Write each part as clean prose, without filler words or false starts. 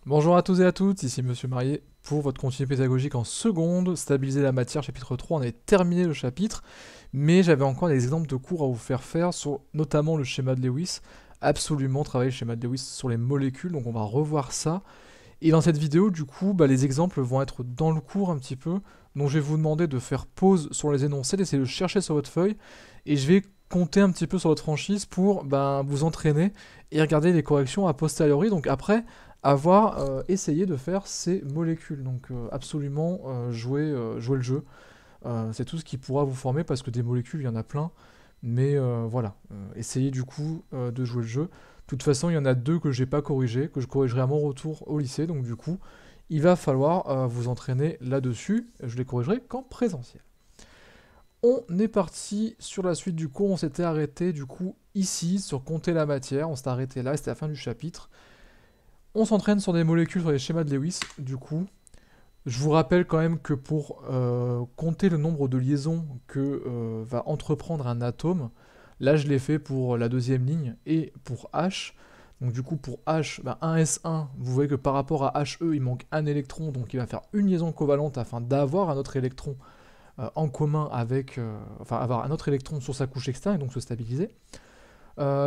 Bonjour à tous et à toutes, ici Monsieur Marié pour votre contenu pédagogique en seconde, stabiliser la matière, chapitre 3, on avait terminé le chapitre, mais j'avais encore des exemples de cours à vous faire sur notamment le schéma de Lewis, absolument travailler le schéma de Lewis sur les molécules, donc on va revoir ça. Et dans cette vidéo, du coup, les exemples vont être dans le cours un petit peu, donc je vais vous demander de faire pause sur les énoncés, d'essayer de chercher sur votre feuille, et je vais compter un petit peu sur votre franchise pour vous entraîner et regarder les corrections a posteriori, donc après avoir essayé de faire ces molécules. Donc absolument jouer le jeu. C'est tout ce qui pourra vous former parce que des molécules, il y en a plein. Mais voilà, essayez du coup de jouer le jeu. De toute façon, il y en a deux que j'ai pas corrigé, que je corrigerai à mon retour au lycée. Donc du coup, il va falloir vous entraîner là-dessus. Je les corrigerai qu'en présentiel. On est parti sur la suite du cours. On s'était arrêté du coup ici sur compter la matière. On s'est arrêté là, c'était la fin du chapitre. On s'entraîne sur des molécules, sur les schémas de Lewis, du coup. Je vous rappelle quand même que pour compter le nombre de liaisons que va entreprendre un atome, là je l'ai fait pour la deuxième ligne et pour H. Donc du coup pour H, 1s1, vous voyez que par rapport à HE, il manque un électron, donc il va faire une liaison covalente afin d'avoir un autre électron en commun avec... enfin avoir un autre électron sur sa couche externe et donc se stabiliser.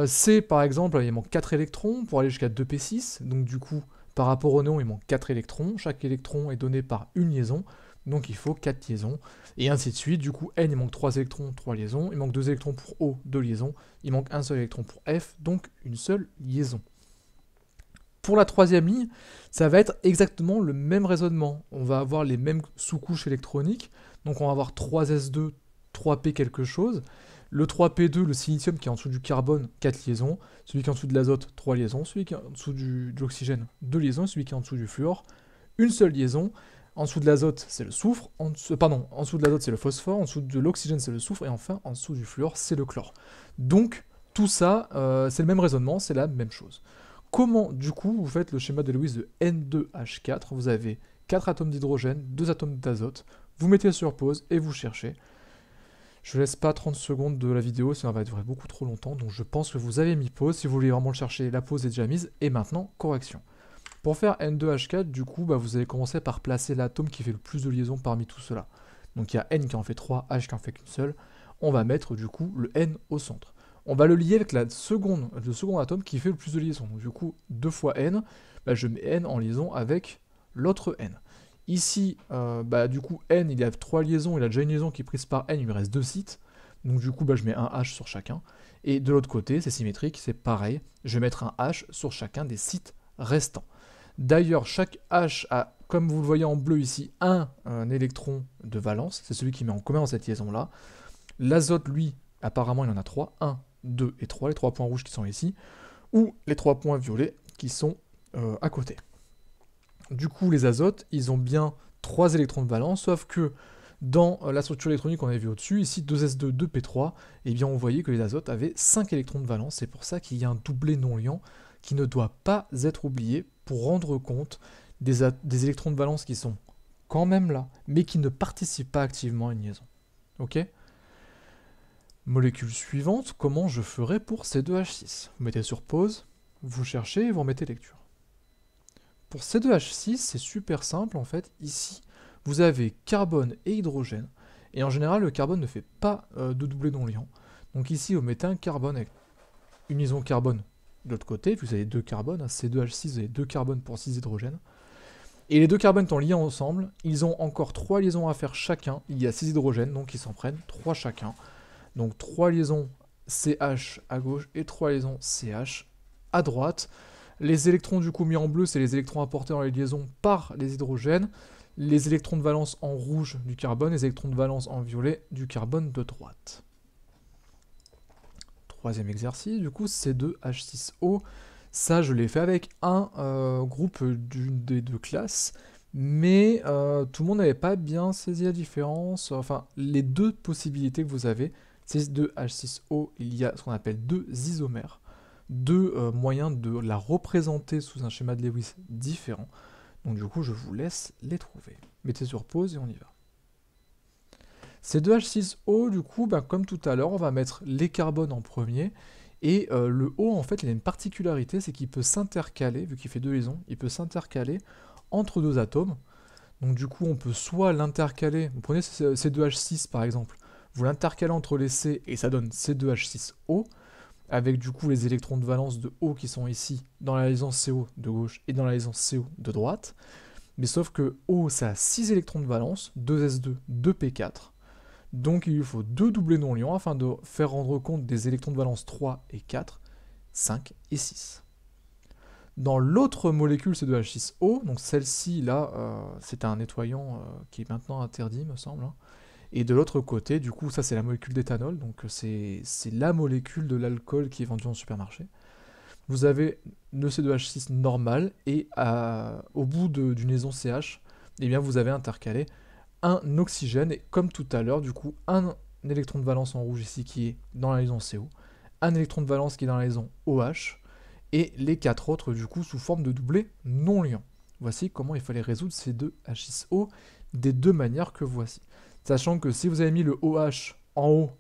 C, par exemple, il manque 4 électrons pour aller jusqu'à 2p6. Donc du coup, par rapport au néon, il manque 4 électrons. Chaque électron est donné par une liaison. Donc il faut 4 liaisons. Et ainsi de suite. Du coup, N, il manque 3 électrons, 3 liaisons. Il manque 2 électrons pour O, 2 liaisons. Il manque un seul électron pour F, donc une seule liaison. Pour la troisième ligne, ça va être exactement le même raisonnement. On va avoir les mêmes sous-couches électroniques. Donc on va avoir 3s2, 3p quelque chose. Le 3p2, le silicium qui est en dessous du carbone, 4 liaisons. Celui qui est en dessous de l'azote, 3 liaisons. Celui qui est en dessous de l'oxygène, 2 liaisons. Et celui qui est en dessous du fluor, une seule liaison. En dessous de l'azote, c'est le soufre. En dessous de l'azote, c'est le phosphore. En dessous de l'oxygène, c'est le soufre. Et enfin, en dessous du fluor, c'est le chlore. Donc, tout ça, c'est le même raisonnement, c'est la même chose. Comment, du coup, vous faites le schéma de Lewis de N2H4? Vous avez 4 atomes d'hydrogène, 2 atomes d'azote. Vous mettez sur pause et vous cherchez. Je ne laisse pas 30 secondes de la vidéo, sinon elle va durer beaucoup trop longtemps. Donc je pense que vous avez mis pause. Si vous voulez vraiment le chercher, la pause est déjà mise. Et maintenant, correction. Pour faire N2H4, du coup, vous allez commencer par placer l'atome qui fait le plus de liaisons parmi tout cela. Donc il y a N qui en fait 3, H qui en fait qu'une seule. On va mettre du coup le N au centre. On va le lier avec le second atome qui fait le plus de liaisons. Donc du coup, 2 fois N, je mets N en liaison avec l'autre N. Ici, du coup, N, il a 3 liaisons, il a déjà une liaison qui est prise par N, il lui reste 2 sites. Donc du coup, je mets un H sur chacun. Et de l'autre côté, c'est symétrique, c'est pareil. Je vais mettre un H sur chacun des sites restants. D'ailleurs, chaque H a, comme vous le voyez en bleu ici, un électron de valence. C'est celui qui met en commun dans cette liaison-là. L'azote, lui, apparemment, il en a 3. 1, 2 et 3, les 3 points rouges qui sont ici. Ou les 3 points violets qui sont à côté. Du coup, les azotes, ils ont bien 3 électrons de valence, sauf que dans la structure électronique qu'on avait vu au-dessus, ici 2s2, 2p3, eh bien on voyait que les azotes avaient 5 électrons de valence. C'est pour ça qu'il y a un doublé non liant qui ne doit pas être oublié pour rendre compte des électrons de valence qui sont quand même là, mais qui ne participent pas activement à une liaison. Ok? Molécule suivante, comment je ferai pour C2H6? Vous mettez sur pause, vous cherchez et vous remettez lecture. Pour C2H6, c'est super simple en fait. Ici, vous avez carbone et hydrogène. Et en général, le carbone ne fait pas de doublé non liant. Donc ici, vous mettez un carbone avec une liaison carbone de l'autre côté. Vous avez 2 carbones. C2H6, vous avez 2 carbones pour 6 hydrogènes. Et les 2 carbones étant liés ensemble, ils ont encore 3 liaisons à faire chacun. Il y a 6 hydrogènes, donc ils s'en prennent 3 chacun. Donc 3 liaisons CH à gauche et 3 liaisons CH à droite. Les électrons du coup mis en bleu, c'est les électrons apportés dans les liaisons par les hydrogènes. Les électrons de valence en rouge du carbone, les électrons de valence en violet du carbone de droite. Troisième exercice, du coup, C2H6O. Ça, je l'ai fait avec un groupe d'une des deux classes, mais tout le monde n'avait pas bien saisi la différence. Enfin, les deux possibilités que vous avez, C2H6O, il y a ce qu'on appelle deux isomères. Deux moyens de la représenter sous un schéma de Lewis différent. Donc du coup, je vous laisse les trouver. Mettez sur pause et on y va. C2H6O, du coup, comme tout à l'heure, on va mettre les carbones en premier. Et le O, en fait, il a une particularité, c'est qu'il peut s'intercaler, vu qu'il fait deux liaisons, il peut s'intercaler entre deux atomes. Donc du coup, on peut soit l'intercaler, vous prenez C2H6 par exemple, vous l'intercalez entre les C et ça donne C2H6O, avec du coup les électrons de valence de O qui sont ici dans la liaison CO de gauche et dans la liaison CO de droite. Mais sauf que O, ça a 6 électrons de valence, 2S2, 2P4. Donc il lui faut deux doublés non-liants afin de faire rendre compte des électrons de valence 3 et 4, 5 et 6. Dans l'autre molécule C2H6O, donc celle-ci là, c'est un nettoyant qui est maintenant interdit, me semble. Hein. Et de l'autre côté, du coup, ça c'est la molécule d'éthanol, donc c'est la molécule de l'alcool qui est vendue en supermarché. Vous avez le C2H6 normal, et au bout d'une liaison CH, eh bien, vous avez intercalé un oxygène, et comme tout à l'heure, du coup, un électron de valence en rouge ici qui est dans la liaison CO, un électron de valence qui est dans la liaison OH, et les quatre autres, du coup, sous forme de doublés non liants. Voici comment il fallait résoudre ces deux H6O des deux manières que voici. Sachant que si vous avez mis le OH en haut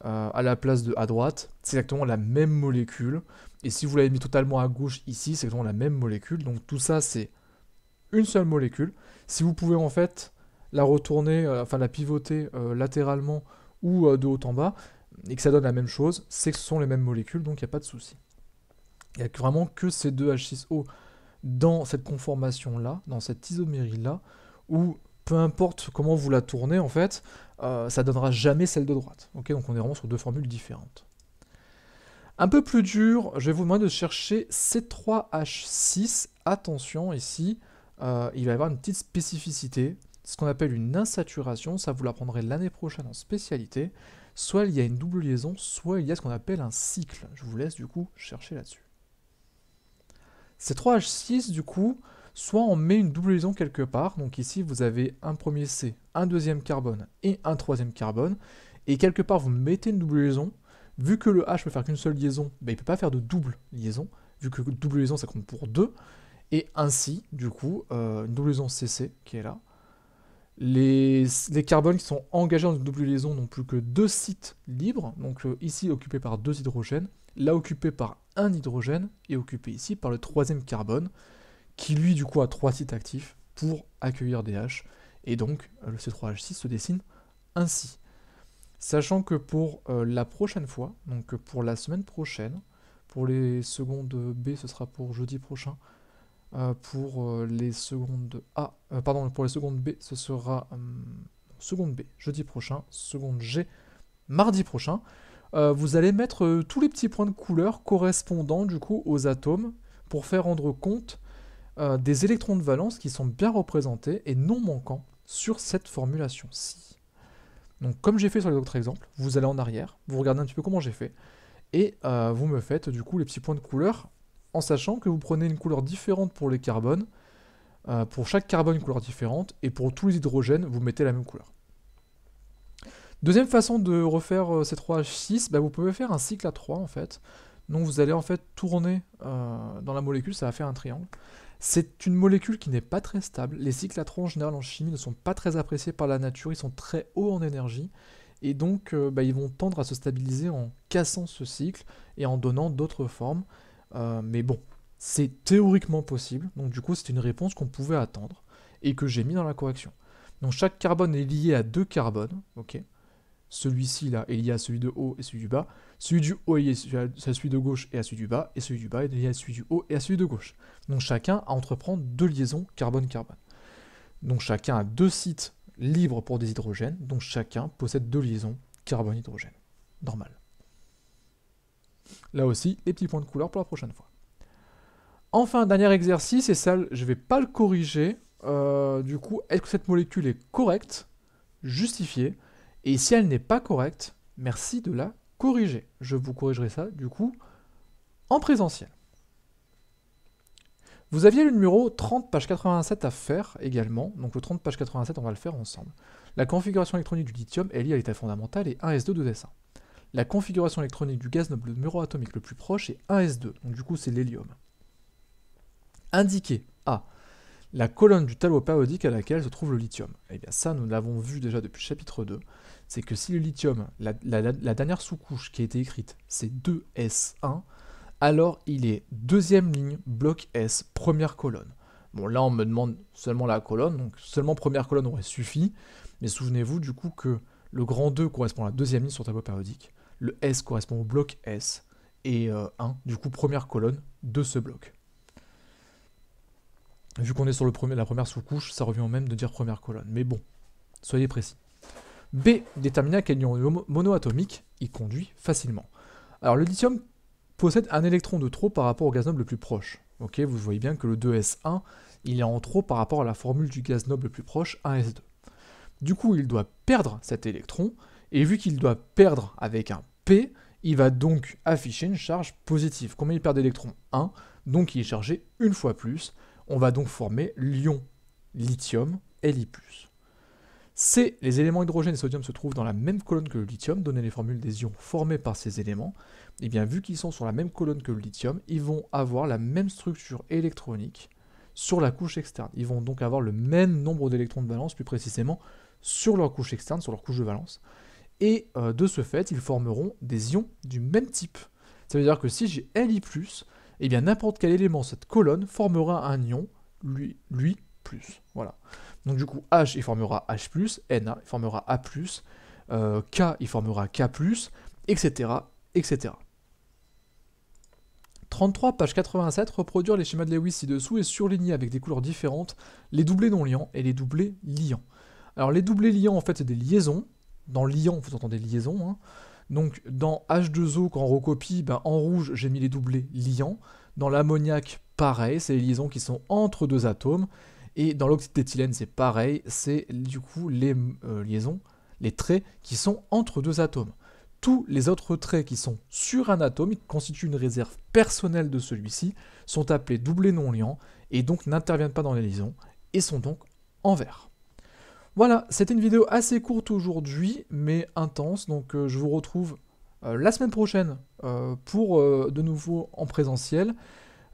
à la place de à droite, c'est exactement la même molécule. Et si vous l'avez mis totalement à gauche ici, c'est exactement la même molécule. Donc tout ça, c'est une seule molécule. Si vous pouvez en fait la retourner, enfin la pivoter latéralement ou de haut en bas, et que ça donne la même chose, c'est que ce sont les mêmes molécules, donc il n'y a pas de souci. Il n'y a vraiment que ces deux H6O dans cette conformation-là, dans cette isomérie-là, où peu importe comment vous la tournez, en fait, ça donnera jamais celle de droite. Okay, donc on est vraiment sur deux formules différentes. Un peu plus dur, je vais vous demander de chercher C3H6. Attention, ici, il va y avoir une petite spécificité, ce qu'on appelle une insaturation, ça vous l'apprendrez l'année prochaine en spécialité. Soit il y a une double liaison, soit il y a ce qu'on appelle un cycle. Je vous laisse du coup chercher là-dessus. C3H6, du coup, soit on met une double liaison quelque part, donc ici vous avez un premier C, un deuxième carbone et un troisième carbone, et quelque part vous mettez une double liaison, vu que le H peut faire qu'une seule liaison, ben, il ne peut pas faire de double liaison, vu que double liaison ça compte pour 2, et ainsi, du coup, une double liaison CC qui est là. Les carbones qui sont engagés dans une double liaison n'ont plus que 2 sites libres, donc ici occupé par 2 hydrogènes, là occupé par un hydrogène, et occupé ici par le troisième carbone, qui lui du coup a 3 sites actifs pour accueillir des H, et donc le C3H6 se dessine ainsi. Sachant que pour la prochaine fois, donc pour la semaine prochaine, pour les secondes B ce sera pour jeudi prochain, pour les secondes A, pardon, pour les secondes B ce sera seconde B jeudi prochain, seconde G mardi prochain, vous allez mettre tous les petits points de couleur correspondant du coup aux atomes pour faire rendre compte des électrons de valence qui sont bien représentés et non manquants sur cette formulation-ci. Donc comme j'ai fait sur les autres exemples, vous allez en arrière, vous regardez un petit peu comment j'ai fait, et vous me faites du coup les petits points de couleur, en sachant que vous prenez une couleur différente pour les carbones, pour chaque carbone une couleur différente, et pour tous les hydrogènes, vous mettez la même couleur. Deuxième façon de refaire C3H6, bah, vous pouvez faire un cycle à 3 en fait. Donc vous allez en fait tourner dans la molécule, ça va faire un triangle. C'est une molécule qui n'est pas très stable. Les cycles à 3 en général en chimie ne sont pas très appréciés par la nature, ils sont très hauts en énergie. Et donc bah, ils vont tendre à se stabiliser en cassant ce cycle et en donnant d'autres formes. Mais bon, c'est théoriquement possible. Donc du coup c'est une réponse qu'on pouvait attendre et que j'ai mis dans la correction. Donc chaque carbone est lié à 2 carbones, ok. Celui-ci là est lié à celui de haut et celui du bas. Celui du haut est lié à celui de gauche et à celui du bas. Et celui du bas est lié à celui du haut et à celui de gauche. Donc chacun a entreprendre 2 liaisons carbone-carbone. Donc chacun a 2 sites libres pour des hydrogènes. Donc chacun possède 2 liaisons carbone-hydrogène. Normal. Là aussi, les petits points de couleur pour la prochaine fois. Enfin, dernier exercice, et ça, je ne vais pas le corriger. Du coup, est-ce que cette molécule est correcte, justifiée? Et si elle n'est pas correcte, merci de la corriger. Je vous corrigerai ça, du coup, en présentiel. Vous aviez le numéro 30, page 87 à faire également. Donc le 30, page 87, on va le faire ensemble. La configuration électronique du lithium est liée à l'état fondamental et 1s2, 2s1. La configuration électronique du gaz noble, le numéro atomique le plus proche est 1s2. Donc du coup, c'est l'hélium. Indiquez A. la colonne du tableau périodique à laquelle se trouve le lithium. Et bien ça, nous l'avons vu déjà depuis le chapitre 2, c'est que si le lithium, la dernière sous-couche qui a été écrite, c'est 2S1, alors il est deuxième ligne, bloc S, première colonne. Bon, là on me demande seulement la colonne, donc seulement première colonne aurait suffi, mais souvenez-vous du coup que le grand 2 correspond à la deuxième ligne sur le tableau périodique, le S correspond au bloc S, et 1, du coup première colonne de ce bloc. Vu qu'on est sur la première sous-couche, ça revient au même de dire première colonne, mais bon, soyez précis. B, déterminer à quel ion monoatomique il conduit facilement. Alors le lithium possède un électron de trop par rapport au gaz noble le plus proche. Ok, vous voyez bien que le 2s1, il est en trop par rapport à la formule du gaz noble le plus proche, 1s2. Du coup, il doit perdre cet électron, et vu qu'il doit perdre avec un P, il va donc afficher une charge positive. Combien il perd d'électrons? 1, donc il est chargé une fois plus. On va donc former l'ion lithium, Li+. C, les éléments hydrogène et sodium se trouvent dans la même colonne que le lithium, donner les formules des ions formés par ces éléments. Et bien vu qu'ils sont sur la même colonne que le lithium, ils vont avoir la même structure électronique sur la couche externe. Ils vont donc avoir le même nombre d'électrons de valence, plus précisément sur leur couche externe, sur leur couche de valence. Et de ce fait, ils formeront des ions du même type. Ça veut dire que si j'ai Li+, eh bien n'importe quel élément de cette colonne formera un ion, lui+. Voilà. Donc du coup, H, il formera H+, Na, il formera A+, K, il formera K+, etc., etc. 33, page 87, reproduire les schémas de Lewis ci-dessous et surligner avec des couleurs différentes les doublés non liants et les doublés liants. Alors les doublés liants, en fait, c'est des liaisons. Dans liant, vous entendez liaison. Hein. Donc dans H2O, quand on recopie, ben, en rouge, j'ai mis les doublés liants. Dans l'ammoniac, pareil, c'est les liaisons qui sont entre deux atomes. Et dans l'oxyde d'éthylène, c'est pareil, c'est du coup les liaisons, les traits qui sont entre deux atomes. Tous les autres traits qui sont sur un atome, qui constituent une réserve personnelle de celui-ci, sont appelés doublés non liants et donc n'interviennent pas dans les liaisons et sont donc en vert. Voilà, c'était une vidéo assez courte aujourd'hui, mais intense, donc je vous retrouve la semaine prochaine pour de nouveau en présentiel.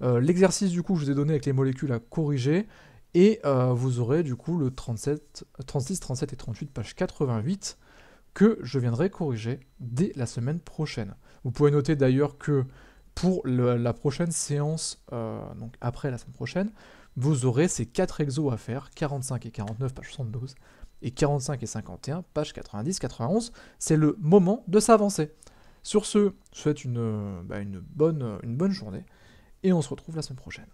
L'exercice du coup que je vous ai donné avec les molécules à corriger, et vous aurez du coup le 36, 37 et 38, page 88, que je viendrai corriger dès la semaine prochaine. Vous pouvez noter d'ailleurs que pour la prochaine séance, donc après la semaine prochaine, vous aurez ces 4 exos à faire, 45 et 49, page 72, et 45 et 51, page 90, 91. C'est le moment de s'avancer. Sur ce, je vous souhaite une bonne journée, et on se retrouve la semaine prochaine.